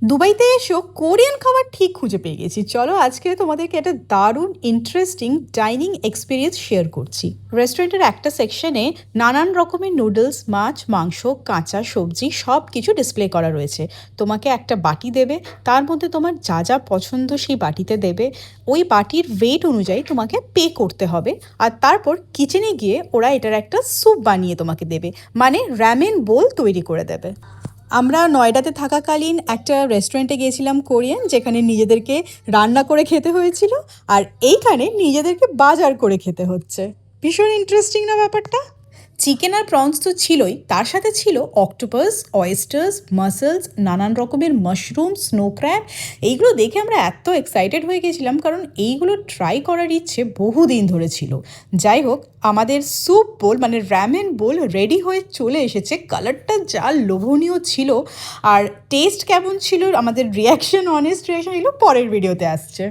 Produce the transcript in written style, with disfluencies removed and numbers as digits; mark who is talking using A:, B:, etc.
A: দুবাইতে এসেও কোরিয়ান খাবার ঠিক খুঁজে পেয়ে গেছি। চলো আজকে তোমাদেরকে একটা দারুণ ইন্টারেস্টিং ডাইনিং এক্সপিরিয়েন্স শেয়ার করছি। রেস্টুরেন্টের একটা সেকশনে নানান রকমের নুডলস, মাছ, মাংস, কাঁচা সবজি সব কিছু ডিসপ্লে করা রয়েছে। তোমাকে একটা বাটি দেবে, তার মধ্যে তোমার যা যা পছন্দ সেই বাটিতে দেবে। ওই বাটির ওয়েট অনুযায়ী তোমাকে পে করতে হবে। আর তারপর কিচেনে গিয়ে ওরা এটার একটা স্যুপ বানিয়ে তোমাকে দেবে, মানে র্যামেন বোল তৈরি করে দেবে। আমরা নয়ডাতে থাকাকালীন একটা রেস্টুরেন্টে গিয়েছিলাম কোরিয়ান, যেখানে নিজেদেরকে রান্না করে খেতে হয়েছিল, আর এইখানে নিজেদেরকে বাজার করে খেতে হচ্ছে। ভীষণ ইন্টারেস্টিং না ব্যাপারটা? চিকেন আর প্রনস তো ছিলই, তার সাথে ছিল অক্টোপাস, অয়েস্টার্স, মাসেলস, নানান রকমের মাশরুম, স্নো ক্র্যাব। এইগুলো দেখে আমরা এত এক্সাইটেড হয়ে গেছিলাম, কারণ এইগুলো ট্রাই করার ইচ্ছে বহুদিন ধরে ছিল। যাই হোক, আমাদের স্যুপ বোল মানে র্যামেন বোল রেডি হয়ে চলে এসেছে। কালারটা যা লোভনীয় ছিল, আর টেস্ট কেমন ছিল, আমাদের রিয়াকশন, অনেস্ট রিয়াকশন, এগুলো পরের ভিডিওতে আসছে।